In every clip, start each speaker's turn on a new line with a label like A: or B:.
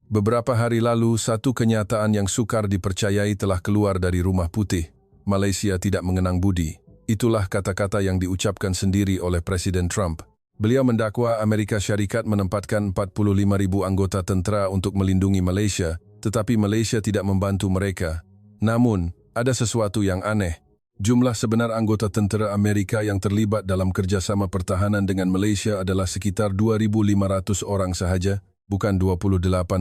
A: Beberapa hari lalu, satu kenyataan yang sukar dipercayai telah keluar dari Rumah Putih. Malaysia tidak mengenang budi. Itulah kata-kata yang diucapkan sendiri oleh Presiden Trump. Beliau mendakwa Amerika Syarikat menempatkan 45,000 anggota tentera untuk melindungi Malaysia, tetapi Malaysia tidak membantu mereka. Namun, ada sesuatu yang aneh. Jumlah sebenar anggota tentera Amerika yang terlibat dalam kerjasama pertahanan dengan Malaysia adalah sekitar 2,500 orang sahaja, bukan 28,500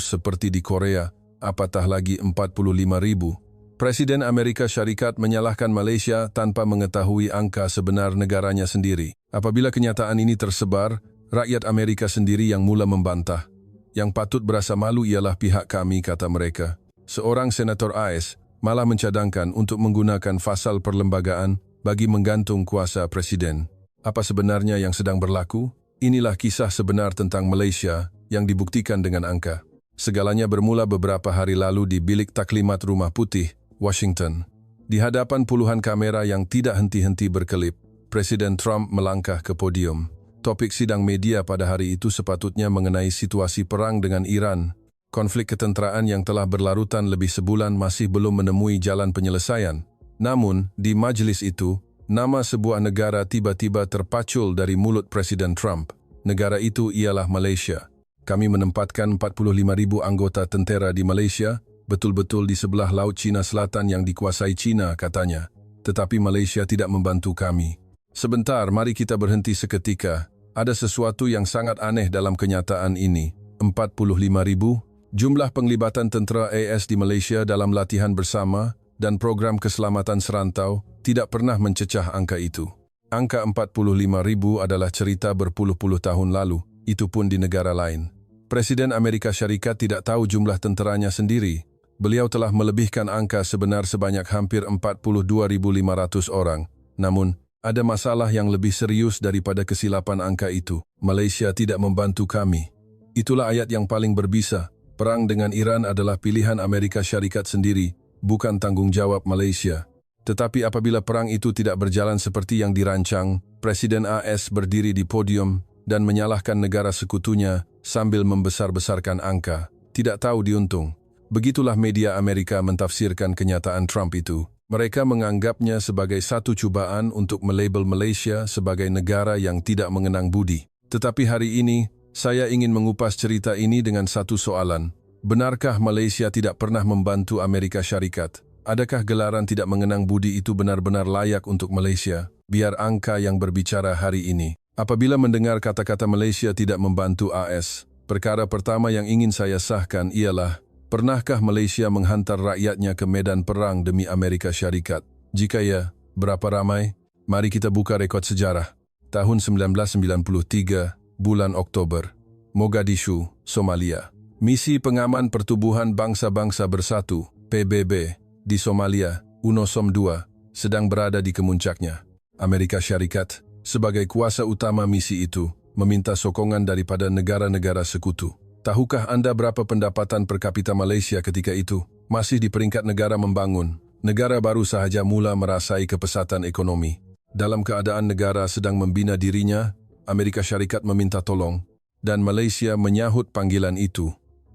A: seperti di Korea, apatah lagi 45,000. Presiden Amerika Syarikat menyalahkan Malaysia tanpa mengetahui angka sebenar negaranya sendiri. Apabila kenyataan ini tersebar, rakyat Amerika sendiri yang mula membantah. Yang patut berasa malu ialah pihak kami, kata mereka. Seorang senator AS malah mencadangkan untuk menggunakan fasal perlembagaan bagi menggantung kuasa presiden. Apa sebenarnya yang sedang berlaku? Inilah kisah sebenar tentang Malaysia yang dibuktikan dengan angka. Segalanya bermula beberapa hari lalu di Bilik Taklimat Rumah Putih, Washington. Di hadapan puluhan kamera yang tidak henti-henti berkelip, Presiden Trump melangkah ke podium. Topik sidang media pada hari itu sepatutnya mengenai situasi perang dengan Iran. Konflik ketenteraan yang telah berlarutan lebih sebulan masih belum menemui jalan penyelesaian. Namun, di majelis itu, nama sebuah negara tiba-tiba terpacul dari mulut Presiden Trump. Negara itu ialah Malaysia. Kami menempatkan 45,000 anggota tentera di Malaysia, betul-betul di sebelah Laut Cina Selatan yang dikuasai Cina, katanya. Tetapi Malaysia tidak membantu kami. Sebentar, mari kita berhenti seketika. Ada sesuatu yang sangat aneh dalam kenyataan ini. 45,000? Jumlah penglibatan tentera AS di Malaysia dalam latihan bersama dan program keselamatan serantau tidak pernah mencecah angka itu. Angka 45,000 adalah cerita berpuluh-puluh tahun lalu, itu pun di negara lain. Presiden Amerika Syarikat tidak tahu jumlah tenteranya sendiri. Beliau telah melebihkan angka sebenar sebanyak hampir 42,500 orang. Namun, ada masalah yang lebih serius daripada kesilapan angka itu. Malaysia tidak membantu kami. Itulah ayat yang paling berbisa. Perang dengan Iran adalah pilihan Amerika Syarikat sendiri, bukan tanggung jawab Malaysia. Tetapi apabila perang itu tidak berjalan seperti yang dirancang, Presiden AS berdiri di podium dan menyalahkan negara sekutunya sambil membesar-besarkan angka. Tidak tahu diuntung. Begitulah media Amerika mentafsirkan kenyataan Trump itu. Mereka menganggapnya sebagai satu cubaan untuk melabel Malaysia sebagai negara yang tidak mengenang budi. Tetapi hari ini, saya ingin mengupas cerita ini dengan satu soalan. Benarkah Malaysia tidak pernah membantu Amerika Syarikat? Adakah gelaran tidak mengenang budi itu benar-benar layak untuk Malaysia? Biar angka yang berbicara hari ini. Apabila mendengar kata-kata Malaysia tidak membantu AS, perkara pertama yang ingin saya sahkan ialah, pernahkah Malaysia menghantar rakyatnya ke medan perang demi Amerika Syarikat? Jika ya, berapa ramai? Mari kita buka rekod sejarah. Tahun 1993, bulan Oktober, Mogadishu, Somalia. Misi Pengaman Pertubuhan Bangsa-Bangsa Bersatu, PBB, di Somalia, UNOSOM II, sedang berada di kemuncaknya. Amerika Syarikat, sebagai kuasa utama misi itu, meminta sokongan daripada negara-negara sekutu. Tahukah Anda berapa pendapatan per kapita Malaysia ketika itu? Masih di peringkat negara membangun. Negara baru sahaja mula merasai kepesatan ekonomi. Dalam keadaan negara sedang membina dirinya, Amerika Syarikat meminta tolong, dan Malaysia menyahut panggilan itu.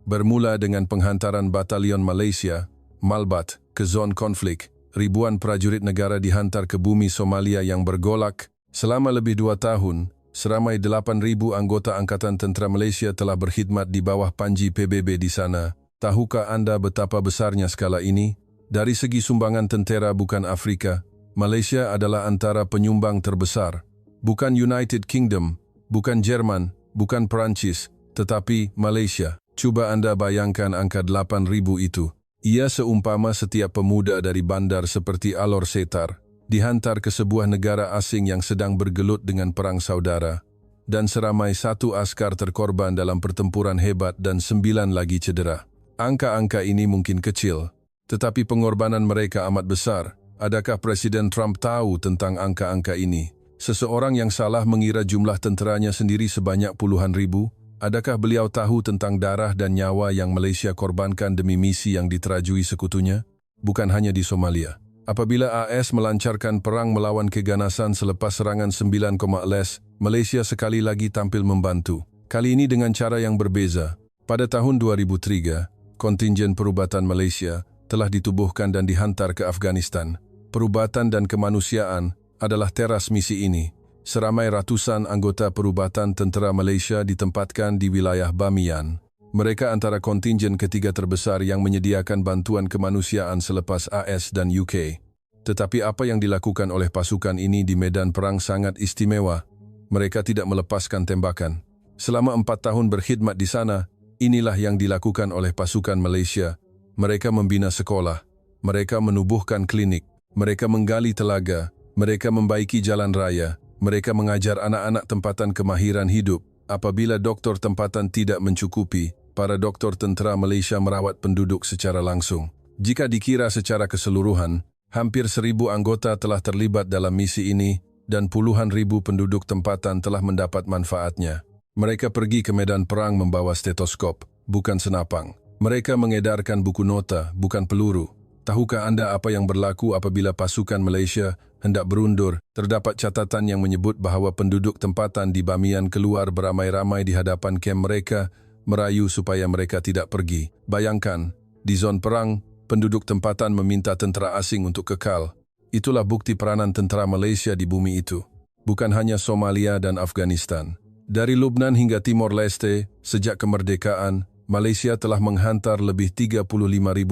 A: Bermula dengan penghantaran batalion Malaysia, Malbat, ke zon konflik, ribuan prajurit negara dihantar ke bumi Somalia yang bergolak. Selama lebih 2 tahun, seramai 8,000 anggota Angkatan Tentera Malaysia telah berkhidmat di bawah panji PBB di sana. Tahukah Anda betapa besarnya skala ini? Dari segi sumbangan tentera bukan Afrika, Malaysia adalah antara penyumbang terbesar. Bukan United Kingdom, bukan Jerman, bukan Perancis, tetapi Malaysia. Cuba Anda bayangkan angka 8,000 itu. Ia seumpama setiap pemuda dari bandar seperti Alor Setar dihantar ke sebuah negara asing yang sedang bergelut dengan perang saudara, dan seramai 1 askar terkorban dalam pertempuran hebat dan 9 lagi cedera. Angka-angka ini mungkin kecil, tetapi pengorbanan mereka amat besar. Adakah Presiden Trump tahu tentang angka-angka ini? Seseorang yang salah mengira jumlah tenteranya sendiri sebanyak puluhan ribu. Adakah beliau tahu tentang darah dan nyawa yang Malaysia korbankan demi misi yang diterajui sekutunya? Bukan hanya di Somalia. Apabila AS melancarkan perang melawan keganasan selepas serangan 9,11, Malaysia sekali lagi tampil membantu. Kali ini dengan cara yang berbeza. Pada tahun 2003, kontingen perubatan Malaysia telah ditubuhkan dan dihantar ke Afghanistan. Perubatan dan kemanusiaan adalah teras misi ini. Seramai ratusan anggota perubatan tentera Malaysia ditempatkan di wilayah Bamiyan. Mereka antara kontingen ketiga terbesar yang menyediakan bantuan kemanusiaan selepas AS dan UK. Tetapi apa yang dilakukan oleh pasukan ini di medan perang sangat istimewa. Mereka tidak melepaskan tembakan. Selama 4 tahun berkhidmat di sana, inilah yang dilakukan oleh pasukan Malaysia. Mereka membina sekolah, mereka menubuhkan klinik, mereka menggali telaga, mereka membaiki jalan raya, mereka mengajar anak-anak tempatan kemahiran hidup. Apabila doktor tempatan tidak mencukupi, para doktor tentera Malaysia merawat penduduk secara langsung. Jika dikira secara keseluruhan, hampir 1,000 anggota telah terlibat dalam misi ini dan puluhan ribu penduduk tempatan telah mendapat manfaatnya. Mereka pergi ke medan perang membawa stetoskop, bukan senapang. Mereka mengedarkan buku nota, bukan peluru. Tahukah anda apa yang berlaku apabila pasukan Malaysia hendak berundur? Terdapat catatan yang menyebut bahawa penduduk tempatan di Bamiyan keluar beramai-ramai di hadapan kem mereka, merayu supaya mereka tidak pergi. Bayangkan, di zon perang, penduduk tempatan meminta tentera asing untuk kekal. Itulah bukti peranan tentera Malaysia di bumi itu. Bukan hanya Somalia dan Afghanistan. Dari Lubnan hingga Timor Leste, sejak kemerdekaan, Malaysia telah menghantar lebih 35.000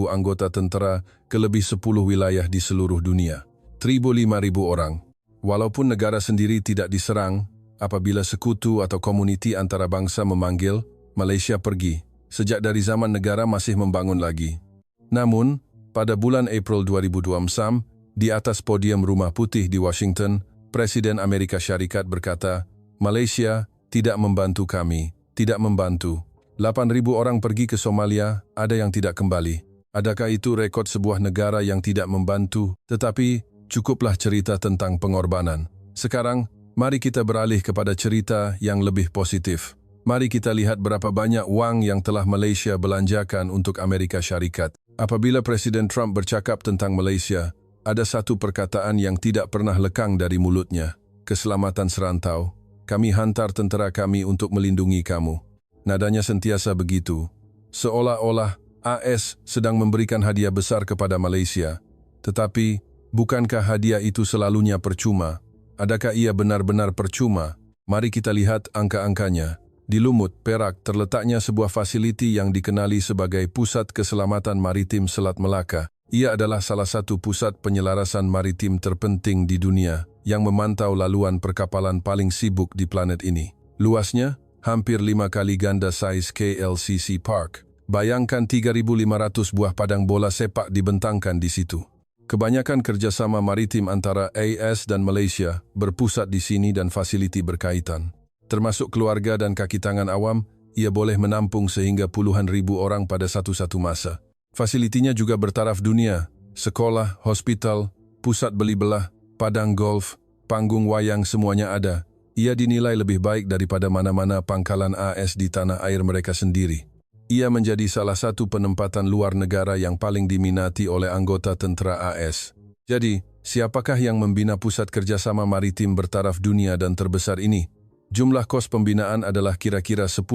A: anggota tentera ke lebih 10 wilayah di seluruh dunia. 5.000 orang. Walaupun negara sendiri tidak diserang, apabila sekutu atau komuniti antara bangsa memanggil, Malaysia pergi. Sejak dari zaman negara masih membangun lagi. Namun, pada bulan April 2020, di atas podium Rumah Putih di Washington, Presiden Amerika Syarikat berkata, Malaysia tidak membantu kami, tidak membantu. 8.000 orang pergi ke Somalia, ada yang tidak kembali. Adakah itu rekod sebuah negara yang tidak membantu? Tetapi, cukuplah cerita tentang pengorbanan. Sekarang, mari kita beralih kepada cerita yang lebih positif. Mari kita lihat berapa banyak wang yang telah Malaysia belanjakan untuk Amerika Syarikat. Apabila Presiden Trump bercakap tentang Malaysia, ada satu perkataan yang tidak pernah lekang dari mulutnya. Keselamatan serantau. Kami hantar tentera kami untuk melindungi kamu. Nadanya sentiasa begitu. Seolah-olah AS sedang memberikan hadiah besar kepada Malaysia. Tetapi, bukankah hadiah itu selalunya percuma? Adakah ia benar-benar percuma? Mari kita lihat angka-angkanya. Di Lumut, Perak, terletaknya sebuah fasiliti yang dikenali sebagai Pusat Keselamatan Maritim Selat Melaka. Ia adalah salah satu pusat penyelarasan maritim terpenting di dunia yang memantau laluan perkapalan paling sibuk di planet ini. Luasnya, hampir 5 kali ganda saiz KLCC Park. Bayangkan 3.500 buah padang bola sepak dibentangkan di situ. Kebanyakan kerjasama maritim antara AS dan Malaysia berpusat di sini dan fasiliti berkaitan. Termasuk keluarga dan kaki tangan awam, ia boleh menampung sehingga puluhan ribu orang pada satu-satu masa. Fasilitinya juga bertaraf dunia, sekolah, hospital, pusat beli belah, padang golf, panggung wayang semuanya ada. Ia dinilai lebih baik daripada mana-mana pangkalan AS di tanah air mereka sendiri. Ia menjadi salah satu penempatan luar negara yang paling diminati oleh anggota tentera AS. Jadi, siapakah yang membina pusat kerjasama maritim bertaraf dunia dan terbesar ini? Jumlah kos pembinaan adalah kira-kira 10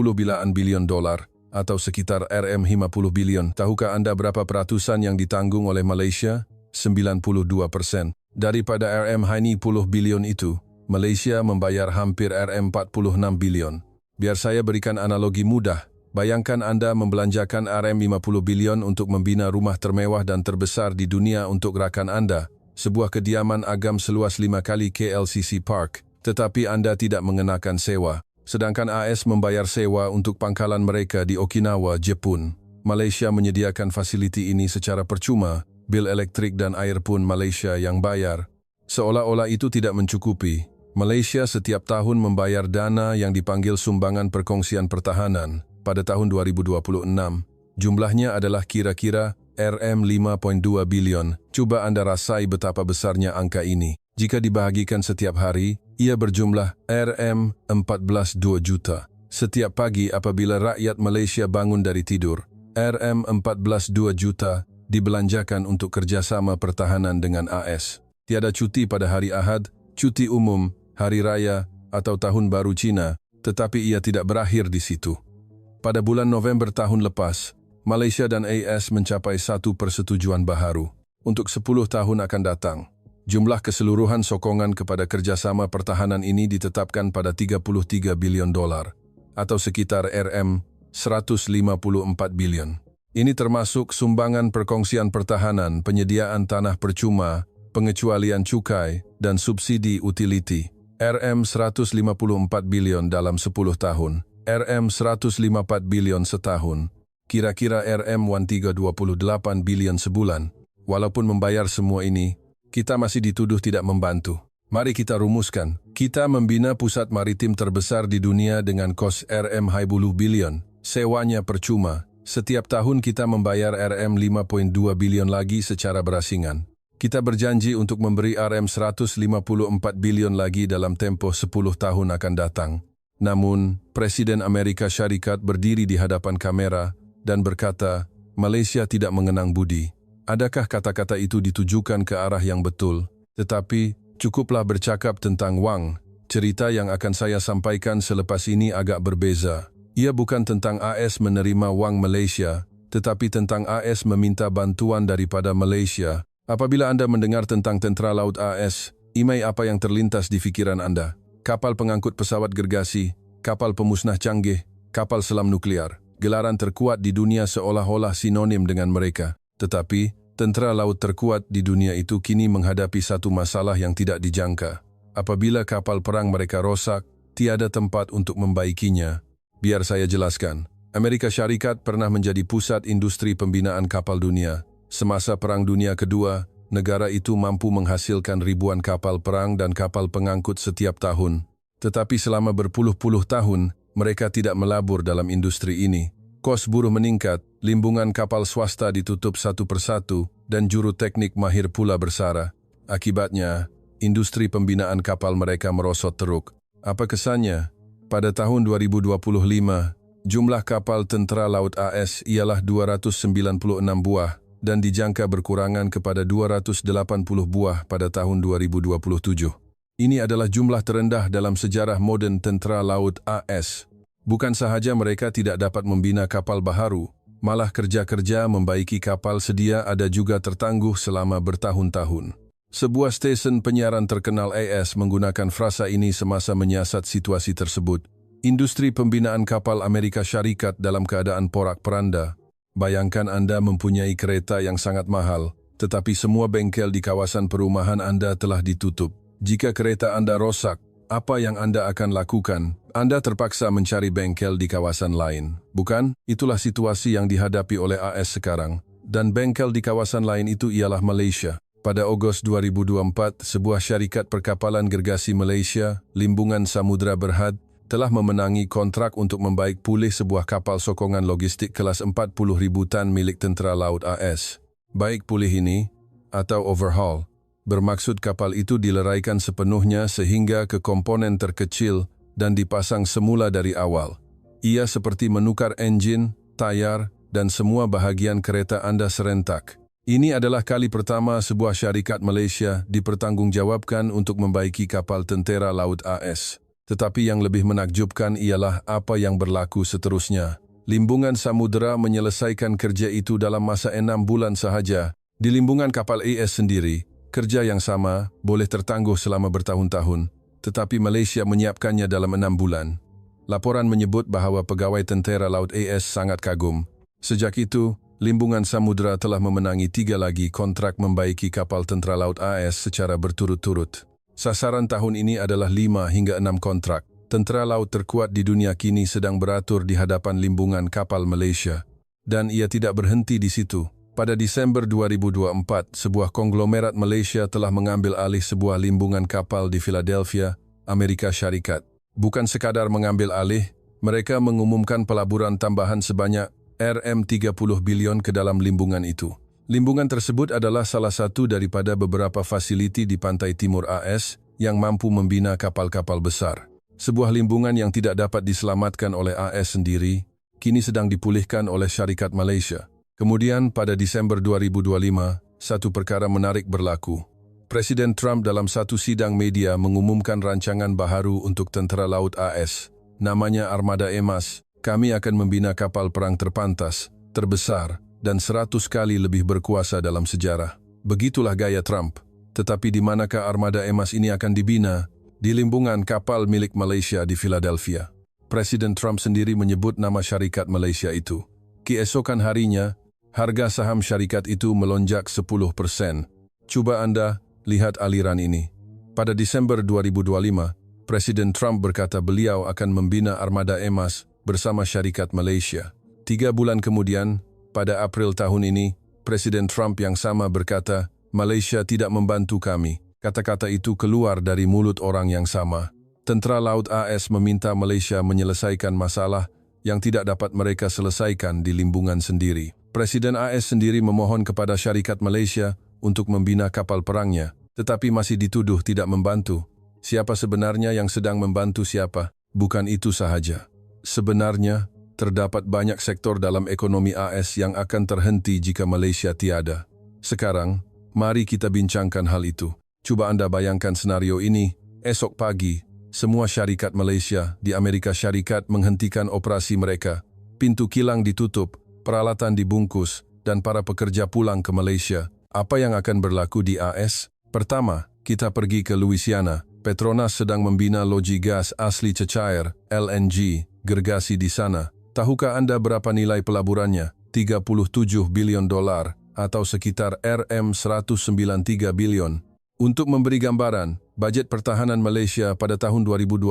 A: bilion dolar atau sekitar RM50 bilion. Tahukah anda berapa peratusan yang ditanggung oleh Malaysia? 92%. Daripada RM50 bilion itu, Malaysia membayar hampir RM46 bilion. Biar saya berikan analogi mudah. Bayangkan anda membelanjakan RM50 bilion untuk membina rumah termewah dan terbesar di dunia untuk rakan anda, sebuah kediaman agam seluas 5 kali KLCC Park, tetapi anda tidak mengenakan sewa. Sedangkan AS membayar sewa untuk pangkalan mereka di Okinawa, Jepun. Malaysia menyediakan fasiliti ini secara percuma, bil elektrik dan air pun Malaysia yang bayar. Seolah-olah itu tidak mencukupi. Malaysia setiap tahun membayar dana yang dipanggil sumbangan perkongsian pertahanan. Pada tahun 2026, jumlahnya adalah kira-kira RM5.2 bilion. Coba anda rasai betapa besarnya angka ini. Jika dibahagikan setiap hari, ia berjumlah RM14.2 juta. Setiap pagi apabila rakyat Malaysia bangun dari tidur, RM14.2 juta dibelanjakan untuk kerjasama pertahanan dengan AS. Tiada cuti pada hari Ahad, cuti umum, hari raya, atau tahun baru Cina, tetapi ia tidak berakhir di situ. Pada bulan November tahun lepas, Malaysia dan AS mencapai satu persetujuan baharu untuk 10 tahun akan datang. Jumlah keseluruhan sokongan kepada kerjasama pertahanan ini ditetapkan pada $33 bilion atau sekitar RM154 bilion. Ini termasuk sumbangan perkongsian pertahanan, penyediaan tanah percuma, pengecualian cukai, dan subsidi utility. RM154 bilion dalam 10 tahun, RM154 bilion setahun, kira-kira RM1328 bilion sebulan. Walaupun membayar semua ini, kita masih dituduh tidak membantu. Mari kita rumuskan. Kita membina pusat maritim terbesar di dunia dengan kos RM50 bilion. Sewanya percuma. Setiap tahun kita membayar RM5.2 bilion lagi secara berasingan. Kita berjanji untuk memberi RM154 bilion lagi dalam tempoh 10 tahun akan datang. Namun, Presiden Amerika Syarikat berdiri di hadapan kamera dan berkata, Malaysia tidak mengenang budi. Adakah kata-kata itu ditujukan ke arah yang betul? Tetapi, cukuplah bercakap tentang wang. Cerita yang akan saya sampaikan selepas ini agak berbeza. Ia bukan tentang AS menerima wang Malaysia, tetapi tentang AS meminta bantuan daripada Malaysia. Apabila Anda mendengar tentang Tentera Laut AS, imei apa yang terlintas di fikiran Anda? Kapal pengangkut pesawat gergasi, kapal pemusnah canggih, kapal selam nuklear. Gelaran terkuat di dunia seolah-olah sinonim dengan mereka. Tetapi, tentera laut terkuat di dunia itu kini menghadapi satu masalah yang tidak dijangka. Apabila kapal perang mereka rosak, tiada tempat untuk membaikinya. Biar saya jelaskan. Amerika Syarikat pernah menjadi pusat industri pembinaan kapal dunia. Semasa Perang Dunia Kedua, negara itu mampu menghasilkan ribuan kapal perang dan kapal pengangkut setiap tahun. Tetapi selama berpuluh-puluh tahun, mereka tidak melabur dalam industri ini. Kos buruh meningkat, limbungan kapal swasta ditutup satu persatu, dan juru teknik mahir pula bersara. Akibatnya, industri pembinaan kapal mereka merosot teruk. Apa kesannya? Pada tahun 2025, jumlah kapal tentera laut AS ialah 296 buah, dan dijangka berkurangan kepada 280 buah pada tahun 2027. Ini adalah jumlah terendah dalam sejarah moden tentera laut AS. Bukan sahaja mereka tidak dapat membina kapal baharu, malah kerja-kerja membaiki kapal sedia ada juga tertangguh selama bertahun-tahun. Sebuah stesen penyiaran terkenal AS menggunakan frasa ini semasa menyiasat situasi tersebut. Industri pembinaan kapal Amerika Syarikat dalam keadaan porak-peranda. Bayangkan Anda mempunyai kereta yang sangat mahal, tetapi semua bengkel di kawasan perumahan Anda telah ditutup. Jika kereta Anda rosak, apa yang Anda akan lakukan? Anda terpaksa mencari bengkel di kawasan lain, bukan? Itulah situasi yang dihadapi oleh AS sekarang. Dan bengkel di kawasan lain itu ialah Malaysia. Pada Ogos 2024, sebuah syarikat perkapalan gergasi Malaysia, Limbungan Samudra Berhad, telah memenangi kontrak untuk membaik pulih sebuah kapal sokongan logistik kelas 40,000 tan milik Tentera Laut AS. Baik pulih ini, atau overhaul, bermaksud kapal itu dileraikan sepenuhnya sehingga ke komponen terkecil dan dipasang semula dari awal. Ia seperti menukar enjin, tayar, dan semua bahagian kereta Anda serentak. Ini adalah kali pertama sebuah syarikat Malaysia dipertanggungjawabkan untuk membaiki kapal Tentera Laut AS. Tetapi yang lebih menakjubkan ialah apa yang berlaku seterusnya. Limbungan Samudera menyelesaikan kerja itu dalam masa 6 bulan sahaja. Di limbungan kapal AS sendiri, kerja yang sama boleh tertangguh selama bertahun-tahun, tetapi Malaysia menyiapkannya dalam 6 bulan. Laporan menyebut bahawa pegawai Tentera Laut AS sangat kagum. Sejak itu, Limbungan Samudera telah memenangi 3 lagi kontrak membaiki kapal Tentera Laut AS secara berturut-turut. Sasaran tahun ini adalah 5 hingga 6 kontrak. Tentera laut terkuat di dunia kini sedang beratur di hadapan limbungan kapal Malaysia. Dan ia tidak berhenti di situ. Pada Desember 2024, sebuah konglomerat Malaysia telah mengambil alih sebuah limbungan kapal di Philadelphia, Amerika Syarikat. Bukan sekadar mengambil alih, mereka mengumumkan pelaburan tambahan sebanyak RM30 bilion ke dalam limbungan itu. Limbungan tersebut adalah salah satu daripada beberapa fasiliti di pantai timur AS yang mampu membina kapal-kapal besar. Sebuah limbungan yang tidak dapat diselamatkan oleh AS sendiri, kini sedang dipulihkan oleh syarikat Malaysia. Kemudian pada Desember 2025, satu perkara menarik berlaku. Presiden Trump dalam satu sidang media mengumumkan rancangan baharu untuk Tentera Laut AS. Namanya Armada Emas. kami akan membina kapal perang terpantas, terbesar, dan 100 kali lebih berkuasa dalam sejarah. Begitulah gaya Trump. Tetapi di manakah armada emas ini akan dibina? Di limbungan kapal milik Malaysia di Philadelphia. Presiden Trump sendiri menyebut nama syarikat Malaysia itu. Keesokan harinya, harga saham syarikat itu melonjak 10%. Coba Anda lihat aliran ini. Pada Desember 2025, Presiden Trump berkata beliau akan membina armada emas bersama syarikat Malaysia. 3 bulan kemudian, pada April tahun ini, Presiden Trump yang sama berkata, Malaysia tidak membantu kami. Kata-kata itu keluar dari mulut orang yang sama. Tentara Laut AS meminta Malaysia menyelesaikan masalah yang tidak dapat mereka selesaikan di limbungan sendiri. Presiden AS sendiri memohon kepada syarikat Malaysia untuk membina kapal perangnya, tetapi masih dituduh tidak membantu. Siapa sebenarnya yang sedang membantu siapa? Bukan itu sahaja. Sebenarnya, terdapat banyak sektor dalam ekonomi AS yang akan terhenti jika Malaysia tiada. Sekarang, mari kita bincangkan hal itu. Coba Anda bayangkan senario ini, esok pagi, semua syarikat Malaysia di Amerika Syarikat menghentikan operasi mereka. Pintu kilang ditutup, peralatan dibungkus, dan para pekerja pulang ke Malaysia. Apa yang akan berlaku di AS? Pertama, kita pergi ke Louisiana. Petronas sedang membina loji gas asli cecair, LNG, gergasi di sana. Tahukah Anda berapa nilai pelaburannya? 37 bilion dolar atau sekitar RM193 bilion. Untuk memberi gambaran, bajet pertahanan Malaysia pada tahun 2025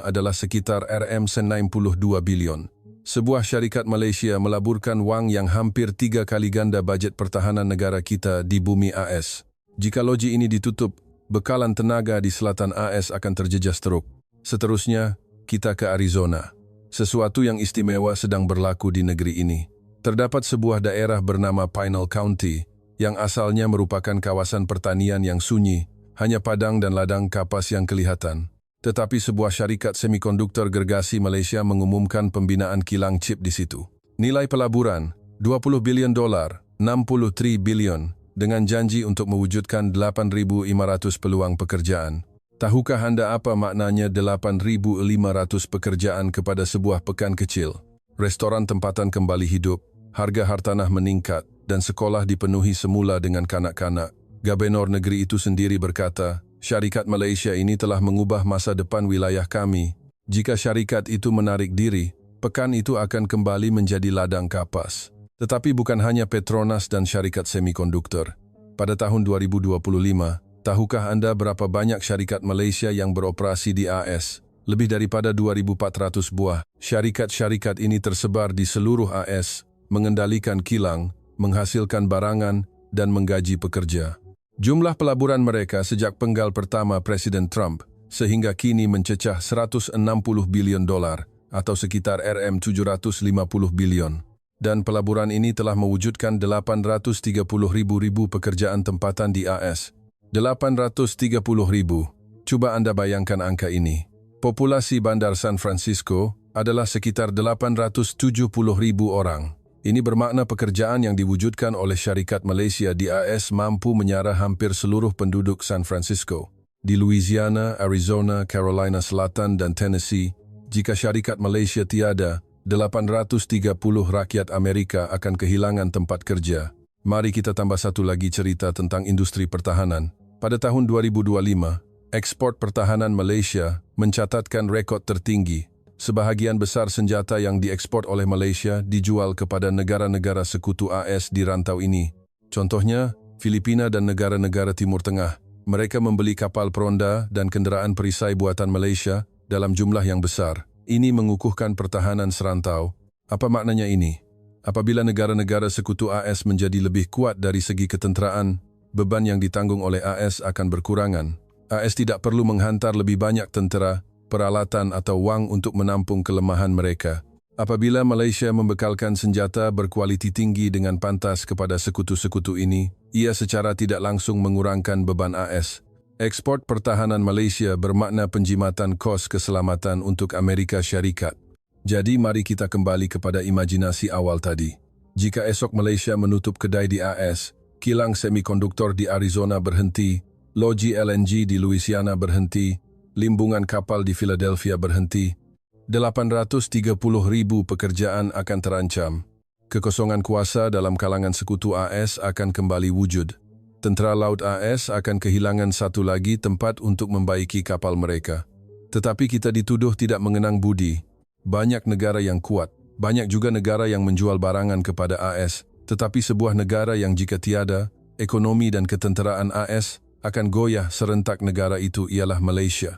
A: adalah sekitar RM92 bilion. Sebuah syarikat Malaysia melaburkan wang yang hampir 3 kali ganda bajet pertahanan negara kita di bumi AS. Jika loji ini ditutup, bekalan tenaga di selatan AS akan terjejas teruk. Seterusnya, kita ke Arizona. Sesuatu yang istimewa sedang berlaku di negeri ini. Terdapat sebuah daerah bernama Pinal County, yang asalnya merupakan kawasan pertanian yang sunyi, hanya padang dan ladang kapas yang kelihatan. Tetapi sebuah syarikat semikonduktor gergasi Malaysia mengumumkan pembinaan kilang chip di situ. Nilai pelaburan, 20 bilion dolar, 63 bilion, dengan janji untuk mewujudkan 8.500 peluang pekerjaan. Tahukah Anda apa maknanya 8.500 pekerjaan kepada sebuah pekan kecil? Restoran tempatan kembali hidup, harga hartanah meningkat, dan sekolah dipenuhi semula dengan kanak-kanak. Gubernur negeri itu sendiri berkata, syarikat Malaysia ini telah mengubah masa depan wilayah kami. Jika syarikat itu menarik diri, pekan itu akan kembali menjadi ladang kapas. Tetapi bukan hanya Petronas dan syarikat semikonduktor. Pada tahun 2025, tahukah Anda berapa banyak syarikat Malaysia yang beroperasi di AS? Lebih daripada 2.400 buah. Syarikat-syarikat ini tersebar di seluruh AS, mengendalikan kilang, menghasilkan barangan, dan menggaji pekerja. Jumlah pelaburan mereka sejak penggal pertama Presiden Trump sehingga kini mencecah 160 bilion dolar atau sekitar RM750 bilion. Dan pelaburan ini telah mewujudkan 830.000 pekerjaan tempatan di AS. 830.000. Coba Anda bayangkan angka ini. Populasi Bandar San Francisco adalah sekitar 870.000 orang. Ini bermakna pekerjaan yang diwujudkan oleh syarikat Malaysia di AS mampu menyara hampir seluruh penduduk San Francisco. Di Louisiana, Arizona, Carolina Selatan, dan Tennessee, jika syarikat Malaysia tiada, 830 rakyat Amerika akan kehilangan tempat kerja. Mari kita tambah satu lagi cerita tentang industri pertahanan. Pada tahun 2025, ekspor pertahanan Malaysia mencatatkan rekod tertinggi. Sebahagian besar senjata yang diekspor oleh Malaysia dijual kepada negara-negara sekutu AS di rantau ini. Contohnya, Filipina dan negara-negara Timur Tengah. Mereka membeli kapal peronda dan kenderaan perisai buatan Malaysia dalam jumlah yang besar. Ini mengukuhkan pertahanan serantau. Apa maknanya ini? Apabila negara-negara sekutu AS menjadi lebih kuat dari segi ketenteraan, beban yang ditanggung oleh AS akan berkurangan. AS tidak perlu menghantar lebih banyak tentera, peralatan atau wang untuk menampung kelemahan mereka. Apabila Malaysia membekalkan senjata berkualiti tinggi dengan pantas kepada sekutu-sekutu ini, ia secara tidak langsung mengurangkan beban AS. Ekspor pertahanan Malaysia bermakna penjimatan kos keselamatan untuk Amerika Syarikat. Jadi mari kita kembali kepada imajinasi awal tadi. Jika esok Malaysia menutup kedai di AS, kilang semikonduktor di Arizona berhenti, loji LNG di Louisiana berhenti, limbungan kapal di Philadelphia berhenti, 830,000 pekerjaan akan terancam. Kekosongan kuasa dalam kalangan sekutu AS akan kembali wujud. Tentera Laut AS akan kehilangan satu lagi tempat untuk membaiki kapal mereka. Tetapi kita dituduh tidak mengenang budi. Banyak negara yang kuat, banyak juga negara yang menjual barangan kepada AS, tetapi sebuah negara yang jika tiada, ekonomi dan ketenteraan AS akan goyah serentak negara itu ialah Malaysia.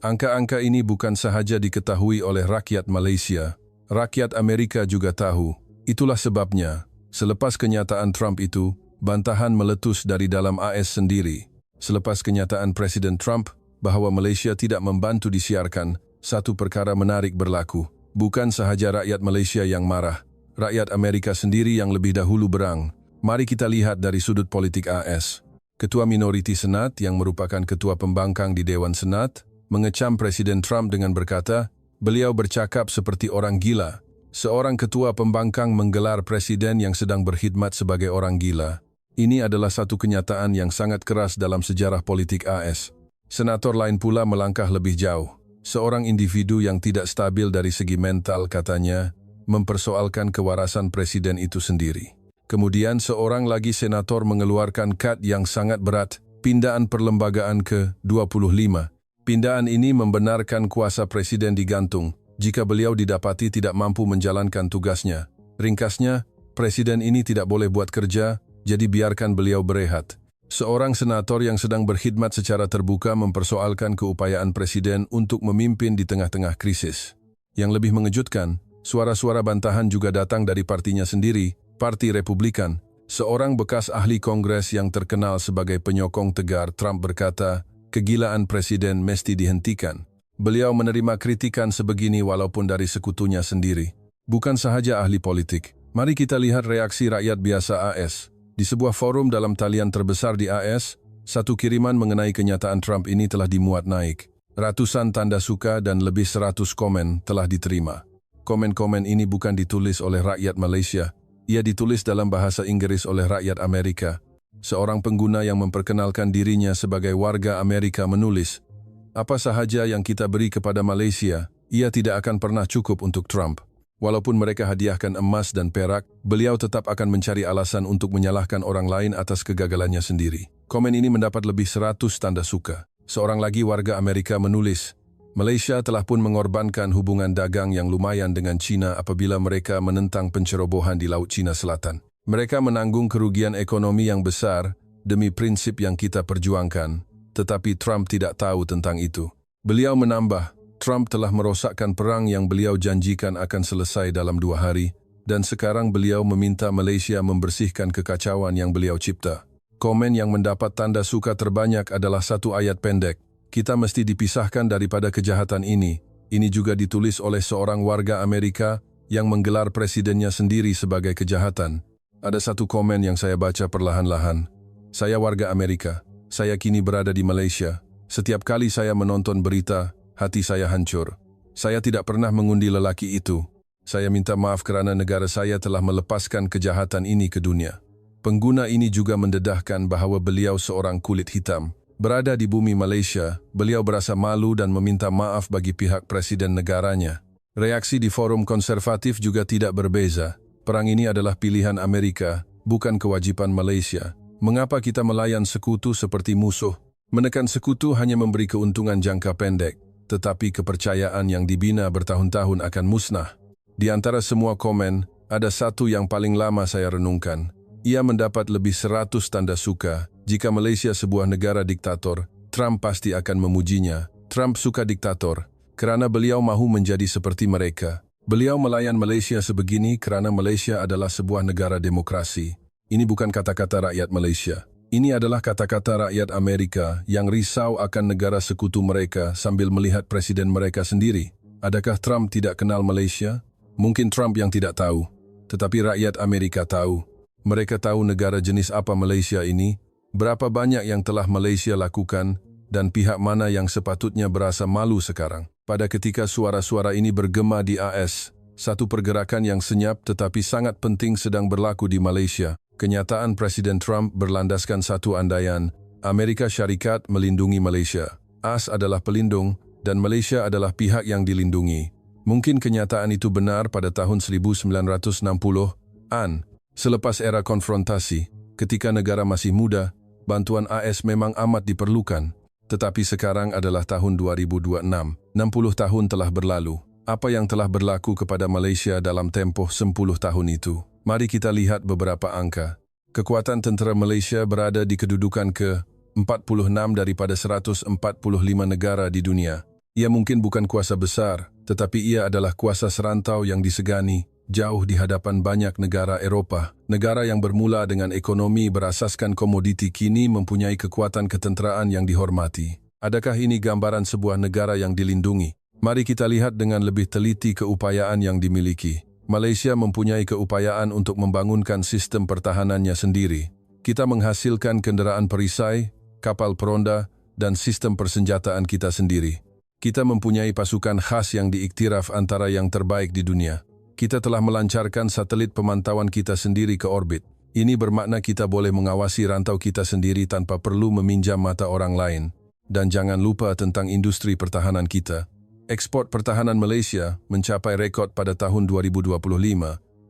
A: Angka-angka ini bukan sahaja diketahui oleh rakyat Malaysia, rakyat Amerika juga tahu. Itulah sebabnya, selepas kenyataan Trump itu, bantahan meletus dari dalam AS sendiri. Selepas kenyataan Presiden Trump bahawa Malaysia tidak membantu disiarkan, satu perkara menarik berlaku. Bukan sahaja rakyat Malaysia yang marah, rakyat Amerika sendiri yang lebih dahulu berang. Mari kita lihat dari sudut politik AS. Ketua Minoriti Senat yang merupakan ketua pembangkang di Dewan Senat mengecam Presiden Trump dengan berkata, beliau bercakap seperti orang gila. Seorang ketua pembangkang menggelar presiden yang sedang berkhidmat sebagai orang gila. Ini adalah satu kenyataan yang sangat keras dalam sejarah politik AS. Senator lain pula melangkah lebih jauh. Seorang individu yang tidak stabil dari segi mental, katanya, mempersoalkan kewarasan presiden itu sendiri. Kemudian seorang lagi senator mengeluarkan kad yang sangat berat, pindaan perlembagaan ke-25. Pindaan ini membenarkan kuasa presiden digantung jika beliau didapati tidak mampu menjalankan tugasnya. Ringkasnya, presiden ini tidak boleh buat kerja, jadi biarkan beliau berehat. Seorang senator yang sedang berkhidmat secara terbuka mempersoalkan keupayaan presiden untuk memimpin di tengah-tengah krisis. Yang lebih mengejutkan, suara-suara bantahan juga datang dari partinya sendiri, Parti Republikan. Seorang bekas ahli Kongres yang terkenal sebagai penyokong tegar Trump berkata, kegilaan presiden mesti dihentikan. Beliau menerima kritikan sebegini walaupun dari sekutunya sendiri. Bukan sahaja ahli politik. Mari kita lihat reaksi rakyat biasa AS. Di sebuah forum dalam talian terbesar di AS, satu kiriman mengenai kenyataan Trump ini telah dimuat naik. Ratusan tanda suka dan lebih 100 komen telah diterima. Komen-komen ini bukan ditulis oleh rakyat Malaysia. Ia ditulis dalam bahasa Inggris oleh rakyat Amerika. Seorang pengguna yang memperkenalkan dirinya sebagai warga Amerika menulis, apa sahaja yang kita beri kepada Malaysia, ia tidak akan pernah cukup untuk Trump. Walaupun mereka hadiahkan emas dan perak, beliau tetap akan mencari alasan untuk menyalahkan orang lain atas kegagalannya sendiri. Komen ini mendapat lebih 100 tanda suka. Seorang lagi warga Amerika menulis, Malaysia telah pun mengorbankan hubungan dagang yang lumayan dengan China apabila mereka menentang pencerobohan di Laut Cina Selatan. Mereka menanggung kerugian ekonomi yang besar demi prinsip yang kita perjuangkan. Tetapi Trump tidak tahu tentang itu. Beliau menambah, Trump telah merosakkan perang yang beliau janjikan akan selesai dalam 2 hari, dan sekarang beliau meminta Malaysia membersihkan kekacauan yang beliau cipta. Komen yang mendapat tanda suka terbanyak adalah satu ayat pendek. Kita mesti dipisahkan daripada kejahatan ini. Ini juga ditulis oleh seorang warga Amerika yang menggelar presidennya sendiri sebagai kejahatan. Ada satu komen yang saya baca perlahan-lahan. Saya warga Amerika. Saya kini berada di Malaysia. Setiap kali saya menonton berita, hati saya hancur. Saya tidak pernah mengundi lelaki itu. Saya minta maaf kerana negara saya telah melepaskan kejahatan ini ke dunia. Pengguna ini juga mendedahkan bahawa beliau seorang kulit hitam. Berada di bumi Malaysia, beliau berasa malu dan meminta maaf bagi pihak presiden negaranya. Reaksi di forum konservatif juga tidak berbeza. Perang ini adalah pilihan Amerika, bukan kewajiban Malaysia. Mengapa kita melayan sekutu seperti musuh? Menekan sekutu hanya memberi keuntungan jangka pendek, tetapi kepercayaan yang dibina bertahun-tahun akan musnah. Di antara semua komen, ada satu yang paling lama saya renungkan. Ia mendapat lebih 100 tanda suka. Jika Malaysia sebuah negara diktator, Trump pasti akan memujinya. Trump suka diktator, kerana beliau mahu menjadi seperti mereka. Beliau melayan Malaysia sebegini kerana Malaysia adalah sebuah negara demokrasi. Ini bukan kata-kata rakyat Malaysia. Ini adalah kata-kata rakyat Amerika yang risau akan negara sekutu mereka sambil melihat presiden mereka sendiri. Adakah Trump tidak kenal Malaysia? Mungkin Trump yang tidak tahu. Tetapi rakyat Amerika tahu. Mereka tahu negara jenis apa Malaysia ini, berapa banyak yang telah Malaysia lakukan, dan pihak mana yang sepatutnya berasa malu sekarang. Pada ketika suara-suara ini bergema di AS, satu pergerakan yang senyap tetapi sangat penting sedang berlaku di Malaysia. Kenyataan Presiden Trump berlandaskan satu andaian, Amerika Syarikat melindungi Malaysia. AS adalah pelindung dan Malaysia adalah pihak yang dilindungi. Mungkin kenyataan itu benar pada tahun 1960-an, selepas era konfrontasi, ketika negara masih muda, bantuan AS memang amat diperlukan. Tetapi sekarang adalah tahun 2026, 60 tahun telah berlalu. Apa yang telah berlaku kepada Malaysia dalam tempoh 10 tahun itu? Mari kita lihat beberapa angka. Kekuatan tentera Malaysia berada di kedudukan ke-46 daripada 145 negara di dunia. Ia mungkin bukan kuasa besar, tetapi ia adalah kuasa serantau yang disegani, jauh di hadapan banyak negara Eropah. Negara yang bermula dengan ekonomi berasaskan komoditi kini mempunyai kekuatan ketenteraan yang dihormati. Adakah ini gambaran sebuah negara yang dilindungi? Mari kita lihat dengan lebih teliti keupayaan yang dimiliki. Malaysia mempunyai keupayaan untuk membangunkan sistem pertahanannya sendiri. Kita menghasilkan kenderaan perisai, kapal peronda, dan sistem persenjataan kita sendiri. Kita mempunyai pasukan khas yang diiktiraf antara yang terbaik di dunia. Kita telah melancarkan satelit pemantauan kita sendiri ke orbit. Ini bermakna kita boleh mengawasi rantau kita sendiri tanpa perlu meminjam mata orang lain. Dan jangan lupa tentang industri pertahanan kita. Ekspor pertahanan Malaysia mencapai rekod pada tahun 2025.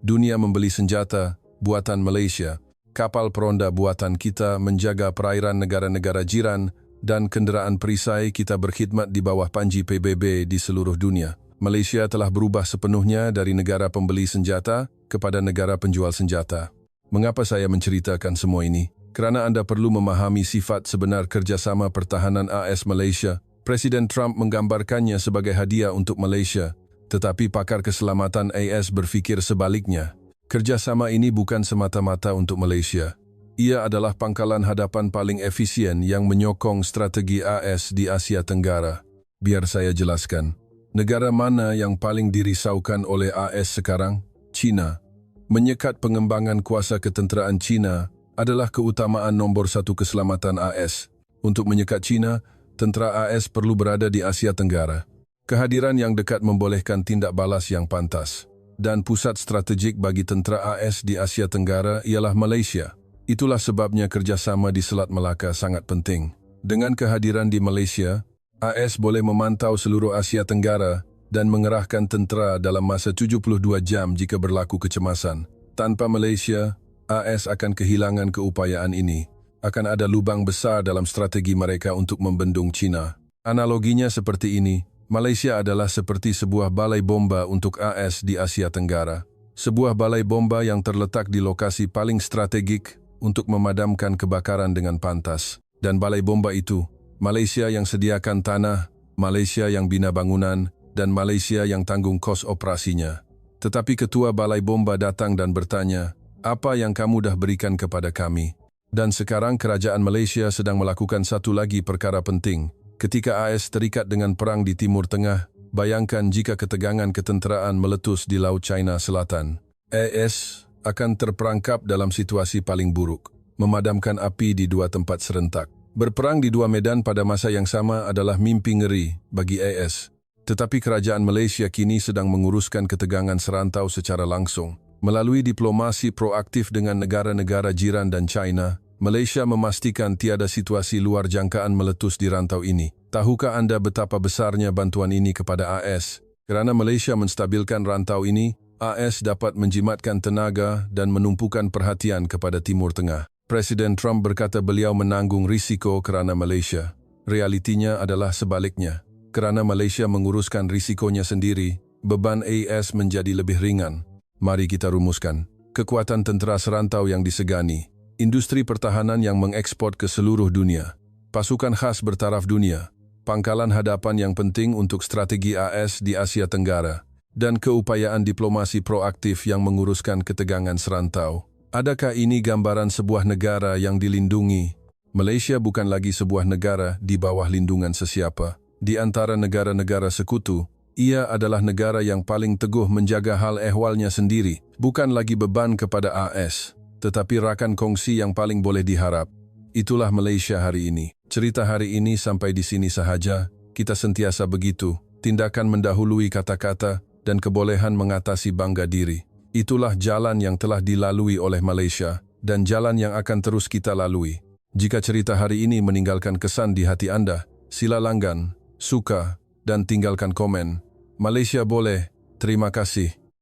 A: Dunia membeli senjata buatan Malaysia. Kapal peronda buatan kita menjaga perairan negara-negara jiran dan kenderaan perisai kita berkhidmat di bawah panji PBB di seluruh dunia. Malaysia telah berubah sepenuhnya dari negara pembeli senjata kepada negara penjual senjata. Mengapa saya menceritakan semua ini? Kerana anda perlu memahami sifat sebenar kerjasama pertahanan AS Malaysia. Presiden Trump menggambarkannya sebagai hadiah untuk Malaysia, tetapi pakar keselamatan AS berfikir sebaliknya. Kerjasama ini bukan semata-mata untuk Malaysia. Ia adalah pangkalan hadapan paling efisien yang menyokong strategi AS di Asia Tenggara. Biar saya jelaskan. Negara mana yang paling dirisaukan oleh AS sekarang? China. Menyekat pengembangan kuasa ketenteraan China adalah keutamaan nombor satu keselamatan AS. Untuk menyekat China, tentera AS perlu berada di Asia Tenggara. Kehadiran yang dekat membolehkan tindak balas yang pantas. Dan pusat strategik bagi tentera AS di Asia Tenggara ialah Malaysia. Itulah sebabnya kerjasama di Selat Melaka sangat penting. Dengan kehadiran di Malaysia, AS boleh memantau seluruh Asia Tenggara dan mengerahkan tentera dalam masa 72 jam jika berlaku kecemasan. Tanpa Malaysia, AS akan kehilangan keupayaan ini. Akan ada lubang besar dalam strategi mereka untuk membendung China. Analoginya seperti ini, Malaysia adalah seperti sebuah balai bomba untuk AS di Asia Tenggara. Sebuah balai bomba yang terletak di lokasi paling strategik untuk memadamkan kebakaran dengan pantas. Dan balai bomba itu, Malaysia yang sediakan tanah, Malaysia yang bina bangunan, dan Malaysia yang tanggung kos operasinya. Tetapi ketua balai bomba datang dan bertanya, "Apa yang kamu dah berikan kepada kami?" Dan sekarang kerajaan Malaysia sedang melakukan satu lagi perkara penting. Ketika AS terikat dengan perang di Timur Tengah, bayangkan jika ketegangan ketenteraan meletus di Laut China Selatan. AS akan terperangkap dalam situasi paling buruk, memadamkan api di dua tempat serentak. Berperang di dua medan pada masa yang sama adalah mimpi ngeri bagi AS. Tetapi kerajaan Malaysia kini sedang menguruskan ketegangan serantau secara langsung. Melalui diplomasi proaktif dengan negara-negara jiran dan China, Malaysia memastikan tiada situasi luar jangkaan meletus di rantau ini. Tahukah anda betapa besarnya bantuan ini kepada AS? Kerana Malaysia menstabilkan rantau ini, AS dapat menjimatkan tenaga dan menumpukan perhatian kepada Timur Tengah. Presiden Trump berkata beliau menanggung risiko kerana Malaysia. Realitinya adalah sebaliknya. Kerana Malaysia menguruskan risikonya sendiri, beban AS menjadi lebih ringan. Mari kita rumuskan. Kekuatan tentera serantau yang disegani, industri pertahanan yang mengekspor ke seluruh dunia, pasukan khas bertaraf dunia, pangkalan hadapan yang penting untuk strategi AS di Asia Tenggara, dan keupayaan diplomasi proaktif yang menguruskan ketegangan serantau. Adakah ini gambaran sebuah negara yang dilindungi? Malaysia bukan lagi sebuah negara di bawah lindungan sesiapa. Di antara negara-negara sekutu, ia adalah negara yang paling teguh menjaga hal ehwalnya sendiri, bukan lagi beban kepada AS, tetapi rakan kongsi yang paling boleh diharap. Itulah Malaysia hari ini. Cerita hari ini sampai di sini sahaja. Kita sentiasa begitu, tindakan mendahului kata-kata, dan kebolehan mengatasi bangga diri. Itulah jalan yang telah dilalui oleh Malaysia dan jalan yang akan terus kita lalui. Jika cerita hari ini meninggalkan kesan di hati anda, sila langgan, suka, dan tinggalkan komen. Malaysia boleh, terima kasih.